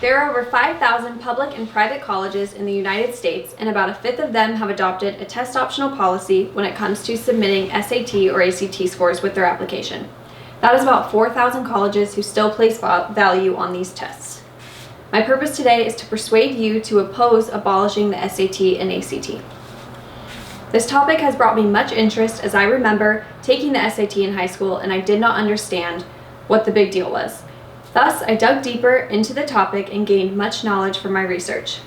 There are over 5,000 public and private colleges in the United States, and about a fifth of them have adopted a test optional policy when it comes to submitting SAT or ACT scores with their application. That is about 4,000 colleges who still place value on these tests. My purpose today is to persuade you to oppose abolishing the SAT and ACT. This topic has brought me much interest as I remember taking the SAT in high school and I did not understand what the big deal was. Thus, I dug deeper into the topic and gained much knowledge from my research.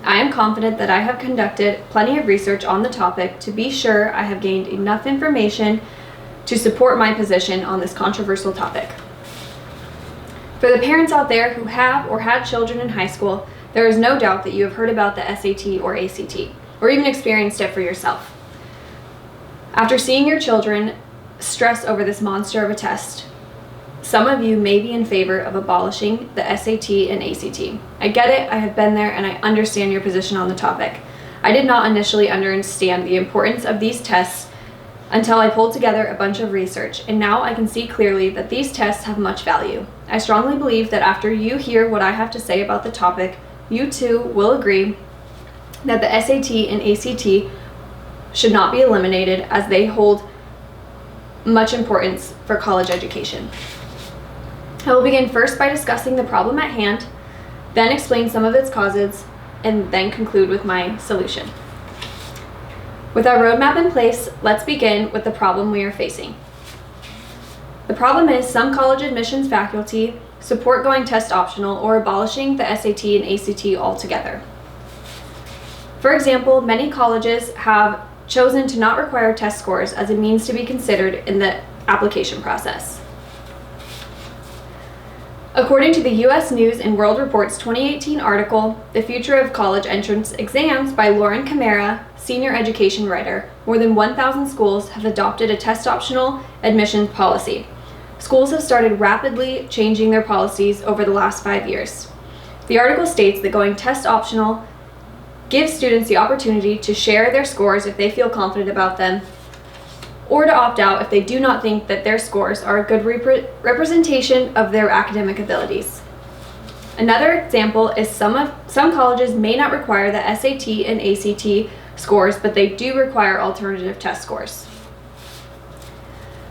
I am confident that I have conducted plenty of research on the topic to be sure I have gained enough information to support my position on this controversial topic. For the parents out there who have or had children in high school, there is no doubt that you have heard about the SAT or ACT, or even experienced it for yourself. After seeing your children stress over this monster of a test, some of you may be in favor of abolishing the SAT and ACT. I get it, I have been there, and I understand your position on the topic. I did not initially understand the importance of these tests until I pulled together a bunch of research, and now I can see clearly that these tests have much value. I strongly believe that after you hear what I have to say about the topic, you too will agree that the SAT and ACT should not be eliminated as they hold much importance for college education. I will begin first by discussing the problem at hand, then explain some of its causes, and then conclude with my solution. With our roadmap in place, let's begin with the problem we are facing. The problem is some college admissions faculty support going test optional or abolishing the SAT and ACT altogether. For example, many colleges have chosen to not require test scores as a means to be considered in the application process. According to the U.S. News and World Report's 2018 article, The Future of College Entrance Exams by Lauren Camara, senior education writer, more than 1,000 schools have adopted a test-optional admissions policy. Schools have started rapidly changing their policies over the last 5 years. The article states that going test-optional gives students the opportunity to share their scores if they feel confident about them, or to opt out if they do not think that their scores are a good representation of their academic abilities. Another example is some colleges may not require the SAT and ACT scores, but they do require alternative test scores.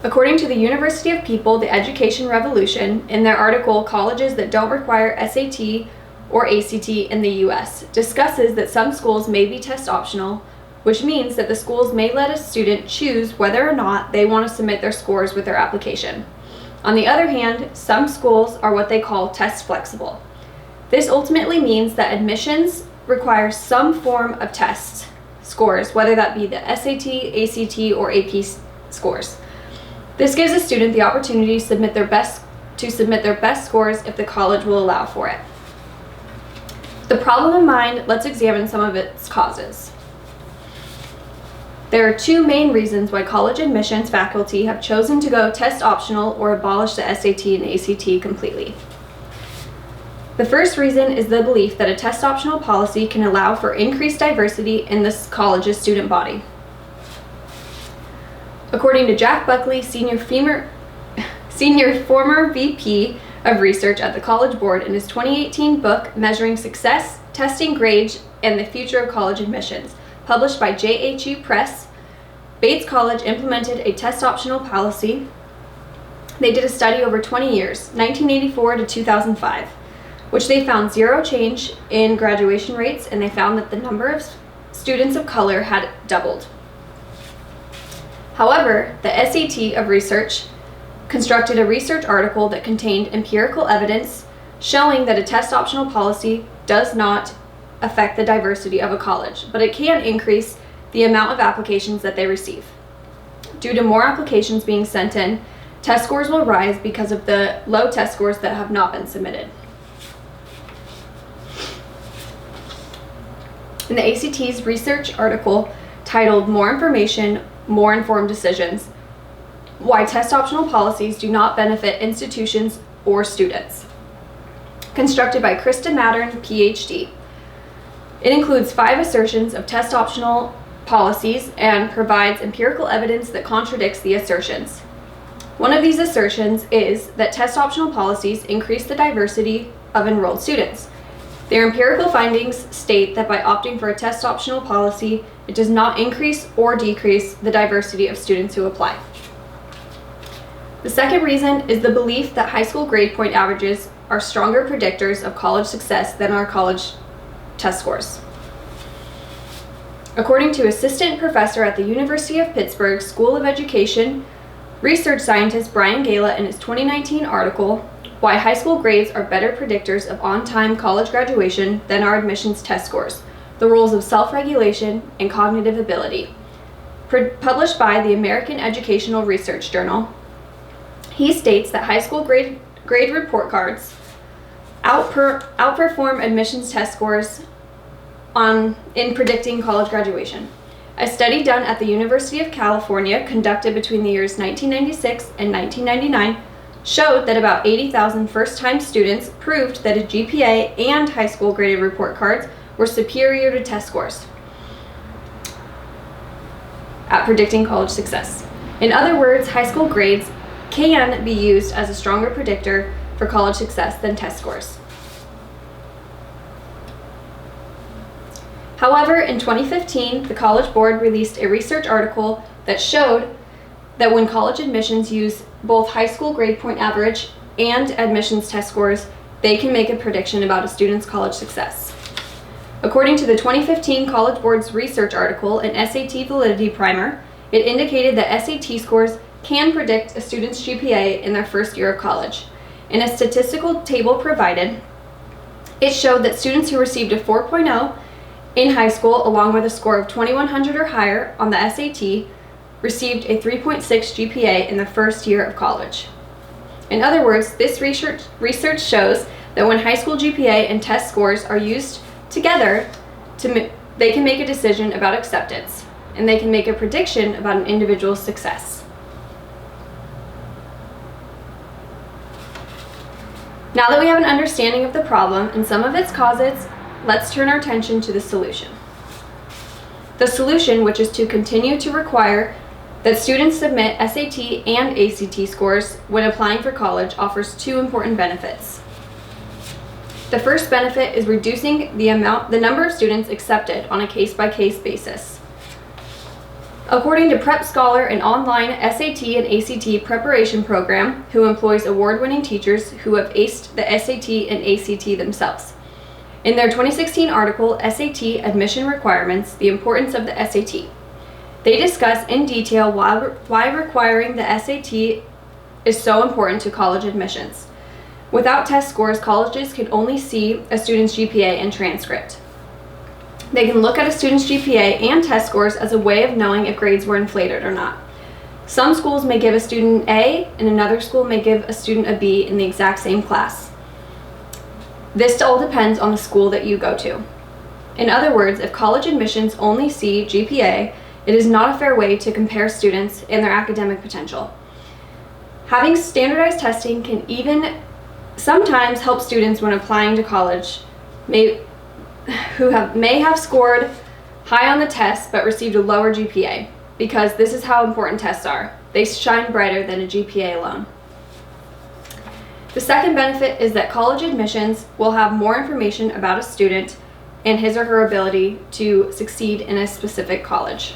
According to the University of People, The Education Revolution, in their article, Colleges That Don't Require SAT or ACT in the U.S., discusses that some schools may be test optional, which means that the schools may let a student choose whether or not they want to submit their scores with their application. On the other hand, some schools are what they call test flexible. This ultimately means that admissions require some form of test scores, whether that be the SAT, ACT, or AP scores. This gives a student the opportunity to submit their best scores if the college will allow for it. With the problem in mind, let's examine some of its causes. There are two main reasons why college admissions faculty have chosen to go test optional or abolish the SAT and ACT completely. The first reason is the belief that a test optional policy can allow for increased diversity in this college's student body. According to Jack Buckley, senior former VP of research at the College Board, in his 2018 book, Measuring Success, Testing Grades, and the Future of College Admissions, published by JHU Press, Bates College implemented a test optional policy. They did a study over 20 years, 1984 to 2005, which they found zero change in graduation rates, and they found that the number of students of color had doubled. However, the SAT of research constructed a research article that contained empirical evidence showing that a test optional policy does not affect the diversity of a college, but it can increase the amount of applications that they receive. Due to more applications being sent in, test scores will rise because of the low test scores that have not been submitted. In the ACT's research article titled More Information, More Informed Decisions, Why Test Optional Policies Do Not Benefit Institutions or Students, constructed by Krista Mattern, PhD. It includes 5 assertions of test optional policies and provides empirical evidence that contradicts the assertions. One of these assertions is that test optional policies increase the diversity of enrolled students. Their empirical findings state that by opting for a test optional policy, it does not increase or decrease the diversity of students who apply. The second reason is the belief that high school grade point averages are stronger predictors of college success than our college test scores. According to assistant professor at the University of Pittsburgh School of Education, research scientist Brian Gala in his 2019 article, Why High School Grades Are Better Predictors of On-Time College Graduation Than Our Admissions Test Scores, The Rules of Self-Regulation and Cognitive Ability, published by the American Educational Research Journal. He states that high school grade report cards outperform admissions test scores in predicting college graduation. A study done at the University of California, conducted between the years 1996 and 1999, showed that about 80,000 first-time students proved that a GPA and high school graded report cards were superior to test scores at predicting college success. In other words, high school grades can be used as a stronger predictor for college success than test scores. However, in 2015, the College Board released a research article that showed that when college admissions use both high school grade point average and admissions test scores, they can make a prediction about a student's college success. According to the 2015 College Board's research article, an SAT Validity Primer, it indicated that SAT scores can predict a student's GPA in their first year of college. In a statistical table provided, it showed that students who received a 4.0 in high school, along with a score of 2100 or higher on the SAT, received a 3.6 GPA in the first year of college. In other words, this research shows that when high school GPA and test scores are used together, they can make a decision about acceptance, and they can make a prediction about an individual's success. Now that we have an understanding of the problem and some of its causes, let's turn our attention to the solution. The solution, which is to continue to require that students submit SAT and ACT scores when applying for college, offers two important benefits. The first benefit is reducing the number of students accepted on a case-by-case basis. According to Prep Scholar, an online SAT and ACT preparation program who employs award-winning teachers who have aced the SAT and ACT themselves. In their 2016 article, SAT Admission Requirements, the Importance of the SAT, they discuss in detail why requiring the SAT is so important to college admissions. Without test scores, colleges can only see a student's GPA and transcript. They can look at a student's GPA and test scores as a way of knowing if grades were inflated or not. Some schools may give a student A, and another school may give a student a B in the exact same class. This all depends on the school that you go to. In other words, if college admissions only see GPA, it is not a fair way to compare students and their academic potential. Having standardized testing can even sometimes help students when applying to college who may have scored high on the test but received a lower GPA, because this is how important tests are. They shine brighter than a GPA alone. The second benefit is that college admissions will have more information about a student and his or her ability to succeed in a specific college.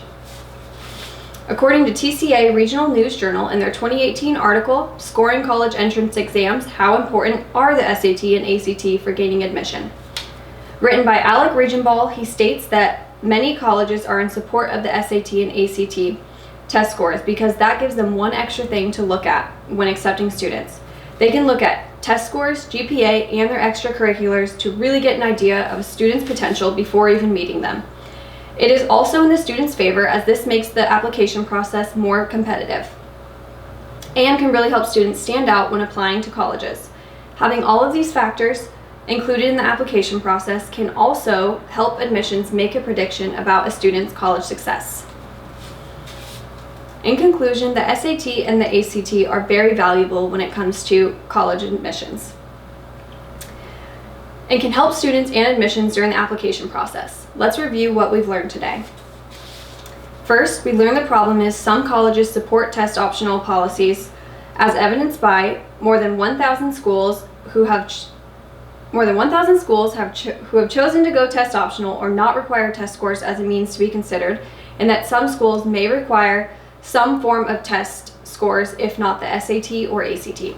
According to TCA Regional News Journal in their 2018 article, Scoring College Entrance Exams, How Important Are the SAT and ACT for Gaining Admission? Written by Alec Regenball, he states that many colleges are in support of the SAT and ACT test scores because that gives them one extra thing to look at when accepting students. They can look at test scores, GPA, and their extracurriculars to really get an idea of a student's potential before even meeting them. It is also in the student's favor as this makes the application process more competitive and can really help students stand out when applying to colleges. Having all of these factors included in the application process can also help admissions make a prediction about a student's college success. In conclusion, the SAT and the ACT are very valuable when it comes to college admissions and can help students and admissions during the application process. Let's review what we've learned today. First, we learned the problem is some colleges support test optional policies as evidenced by more than 1,000 schools who have More than 1,000 schools who have chosen to go test optional or not require test scores as a means to be considered, and that some schools may require some form of test scores, if not the SAT or ACT.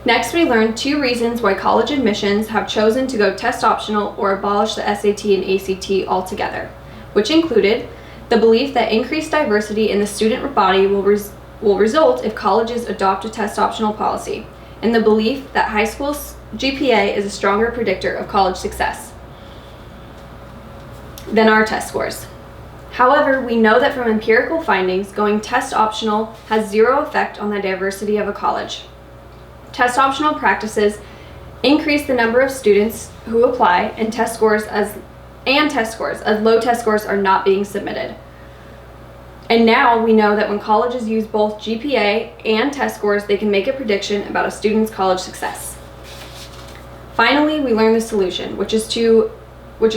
Next, we learned 2 reasons why college admissions have chosen to go test optional or abolish the SAT and ACT altogether, which included the belief that increased diversity in the student body will result if colleges adopt a test optional policy, and the belief that high school's GPA is a stronger predictor of college success than our test scores. However, we know that from empirical findings, going test optional has 0 effect on the diversity of a college. Test optional practices increase the number of students who apply, and test scores as low test scores are not being submitted. And now we know that when colleges use both GPA and test scores, they can make a prediction about a student's college success. Finally, we learned the solution, which is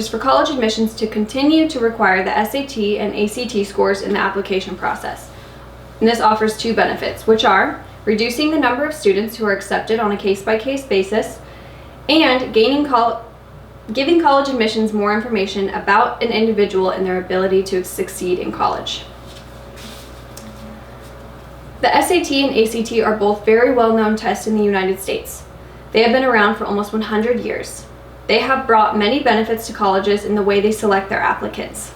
for college admissions to continue to require the SAT and ACT scores in the application process. And this offers 2 benefits, which are reducing the number of students who are accepted on a case-by-case basis, and giving college admissions more information about an individual and their ability to succeed in college. The SAT and ACT are both very well-known tests in the United States. They have been around for almost 100 years. They have brought many benefits to colleges in the way they select their applicants.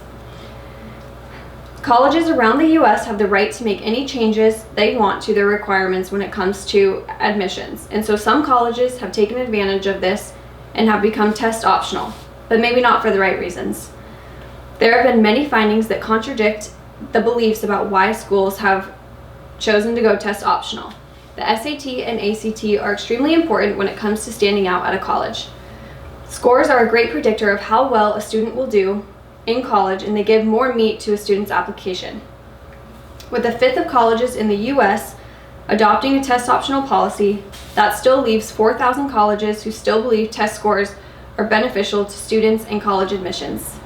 Colleges around the U.S. have the right to make any changes they want to their requirements when it comes to admissions, and so some colleges have taken advantage of this and have become test optional, but maybe not for the right reasons. There have been many findings that contradict the beliefs about why schools have chosen to go test optional. The SAT and ACT are extremely important when it comes to standing out at a college. Scores are a great predictor of how well a student will do in college, and they give more meat to a student's application. With a fifth of colleges in the U.S. adopting a test optional policy, that still leaves 4,000 colleges who still believe test scores are beneficial to students and college admissions.